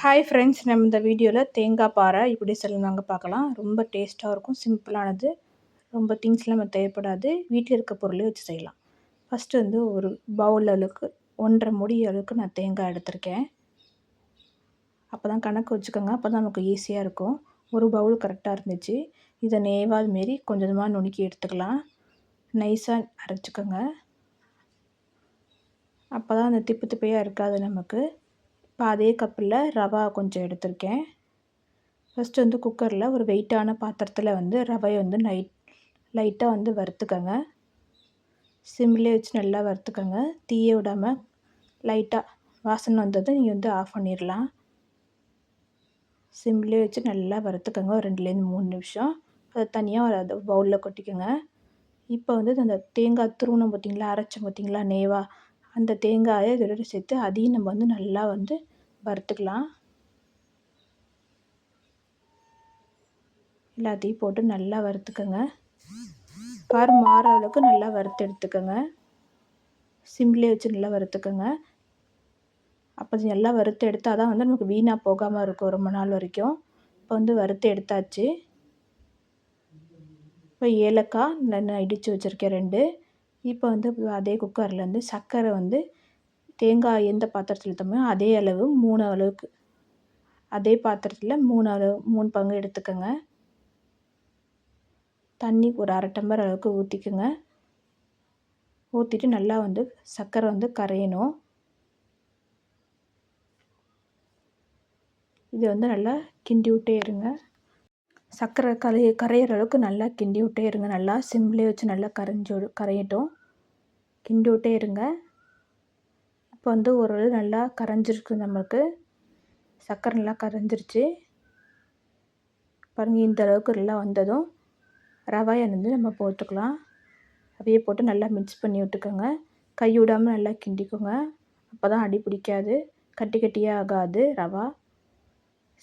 Hi friends, நம்ம இந்த வீடியோவில் தேங்காய் பாறை இப்படி செய்யலாங்க பார்க்கலாம். ரொம்ப டேஸ்ட்டாக இருக்கும், சிம்பிளானது, ரொம்ப திங்ஸ்லாம் நம்ம தேவைப்படாது, வீட்டில் இருக்க பொருளே வச்சு செய்யலாம். ஃபஸ்ட்டு வந்து ஒரு பவுல் அளவுக்கு 1.5 மூடி அளவுக்கு நான் தேங்காய் எடுத்திருக்கேன். அப்போ தான் கணக்கு வச்சுக்கோங்க, அப்போ தான் நமக்கு ஈஸியாக இருக்கும். ஒரு பவுல் கரெக்டாக இருந்துச்சு. இதை நேவாது மாரி கொஞ்சம் கொஞ்சமாக நுணுக்கி எடுத்துக்கலாம். நைஸாக அரைச்சிக்கோங்க, அப்போ தான் அந்த திப்பு திப்பையாக இருக்காது நமக்கு. இப்போ அதே கப்பில் ரவா கொஞ்சம் எடுத்திருக்கேன். ஃபஸ்ட்டு வந்து குக்கரில் ஒரு வெயிட்டான பாத்திரத்தில் வந்து ரவையை வந்து லைட்டாக வந்து வறுத்துக்கோங்க. சிம்லேயே வச்சு நல்லா வறுத்துக்கோங்க, தீய விடாமல். லைட்டாக வாசனை வந்ததும் நீங்கள் வந்து ஆஃப் பண்ணிடலாம். சிம்லேயே வச்சு நல்லா வறுத்துக்கோங்க, ஒரு 2லேருந்து 3 நிமிஷம். அதை தனியாக ஒரு பவுலில் கொட்டிக்கோங்க. இப்போ வந்து அந்த தேங்காய் துருவனம் பார்த்திங்களா, அரைச்சோம் பார்த்திங்களா நேவா, அந்த தேங்காயை இதோட சேர்த்து அதையும் நம்ம வந்து நல்லா வந்து வறுத்துக்கலாம். எல்லாத்தையும் போட்டு நல்லா வறுத்துக்கோங்க. கலர் மாற அளவுக்கு நல்லா வறுத்து எடுத்துக்கோங்க. சிம்லேயே வச்சு நல்லா வறுத்துக்கோங்க. அப்போ நல்லா வறுத்து எடுத்தால் தான் வந்து நமக்கு வீணாக போகாமல் இருக்கும் ரொம்ப நாள் வரைக்கும். இப்போ வந்து வறுத்து எடுத்தாச்சு. இப்போ ஏலக்காய் நான் இடித்து வச்சுருக்கேன் 2. இப்போ வந்து அதே குக்கரில் வந்து சர்க்கரை வந்து தேங்காய் எந்த பாத்திரத்தில் எடுத்தோமோ அதே அளவு 3 அளவுக்கு, அதே பாத்திரத்தில் 3 பங்கு எடுத்துக்கோங்க. தண்ணி ஒரு 1/2 டம்ளர் அளவுக்கு ஊற்றிக்குங்க. ஊற்றிட்டு நல்லா வந்து சர்க்கரை வந்து கரையணும். இது வந்து நல்லா கிண்டி விட்டே இருங்க. சர்க்கரை கரையிற அளவுக்கு நல்லா கிண்டி விட்டே இருங்க. நல்லா சிம்லேயே வச்சு நல்லா கரையட்டும், கிண்டி விட்டே இருங்க. இப்போ வந்து ஓரளவு நல்லா கரைஞ்சிருக்கு, நமக்கு சர்க்கரை நல்லா கரைஞ்சிருச்சு பாருங்கள். இந்த அளவுக்கு நல்லா வந்ததும் ரவையை வந்து நம்ம போட்டுக்கலாம். ரவையை போட்டு நல்லா மிக்ஸ் பண்ணி விட்டுக்கோங்க. கை விடாமல் நல்லா கிண்டிக்கோங்க, அப்போ தான் அடி பிடிக்காது, கட்டி கட்டியாக ஆகாது ரவா.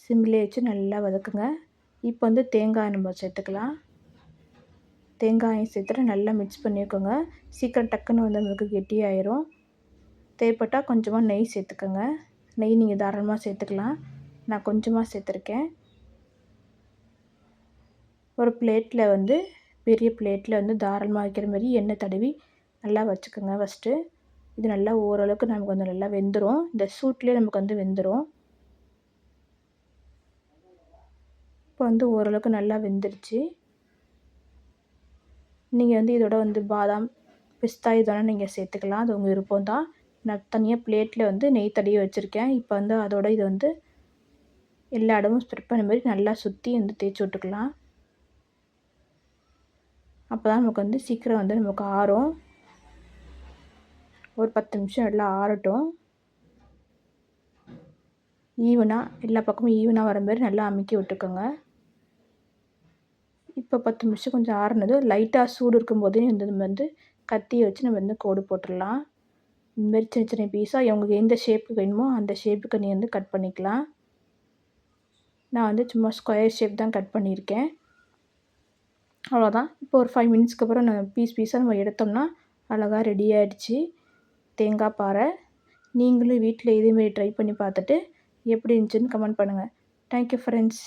சிம்லேயே வச்சு நல்லா வதக்குங்க. இப்போ வந்து தேங்காய் நம்ம சேர்த்துக்கலாம். தேங்காயும் சேர்த்துட்டு நல்லா மிக்ஸ் பண்ணிக்கோங்க. சீக்கிரம் டக்குன்னு வந்து நமக்கு கெட்டியாயிரும். தேவைப்பட்டால் கொஞ்சமாக நெய் சேர்த்துக்கோங்க. நெய் நீங்கள் தாராளமாக சேர்த்துக்கலாம், நான் கொஞ்சமாக சேர்த்துருக்கேன். ஒரு பிளேட்டில் வந்து பெரிய பிளேட்டில் வந்து தாராளமாக வைக்கிற மாதிரி எண்ணெய் தடவி நல்லா வச்சுக்கோங்க ஃபஸ்ட்டு. இது நல்லா ஓரளவுக்கு நமக்கு வந்து நல்லா வெந்துடும், இந்த சூட்லேயே நமக்கு வந்து வெந்துடும். இப்போ வந்து ஓரளவுக்கு நல்லா வெந்துருச்சு. நீங்கள் வந்து இதோட வந்து பாதாம், பிஸ்தா இதெல்லாம் நீங்கள் சேர்த்துக்கலாம், அது உங்கள் விருப்பம் தான். நான் தனியாக பிளேட்டில் வந்து நெய் தடவி வச்சுருக்கேன். இப்போ வந்து அதோட இது வந்து எல்லா இடமும் ஸ்ப்ரெட் பண்ண மாதிரி நல்லா சுற்றி வந்து தேய்ச்சி விட்டுக்கலாம். அப்போ தான் நமக்கு வந்து சீக்கிரம் வந்து நமக்கு ஆறும். ஒரு 10 நிமிஷம் நல்லா ஆறட்டும். ஈவனாக எல்லா பக்கமும் ஈவனாக வர மாதிரி நல்லா அமுக்கி விட்டுக்கோங்க. இப்போ 10 நிமிஷம் கொஞ்சம் ஆறுனதும் லைட்டாக சூடு இருக்கும்போதே வந்து கத்தியை வச்சு நம்ம வந்து கோடு போட்டுடலாம். இந்தமாரி சின்ன சின்ன பீஸாக உங்களுக்கு எந்த ஷேப்பு வேணுமோ அந்த ஷேப்புக்கு நீ வந்து கட் பண்ணிக்கலாம். நான் வந்து சும்மா ஸ்கொயர் ஷேப் தான் கட் பண்ணியிருக்கேன், அவ்வளோதான். இப்போ ஒரு 5 மினிட்ஸ்க்கு அப்புறம் நம்ம பீஸாக நம்ம எடுத்தோம்னா அழகாக ரெடி ஆகிடுச்சு தேங்காய் பாறை. நீங்களும் வீட்டில் இதேமாரி ட்ரை பண்ணி பார்த்துட்டு எப்படி இருந்துச்சுன்னு கமெண்ட் பண்ணுங்கள். Thank you friends.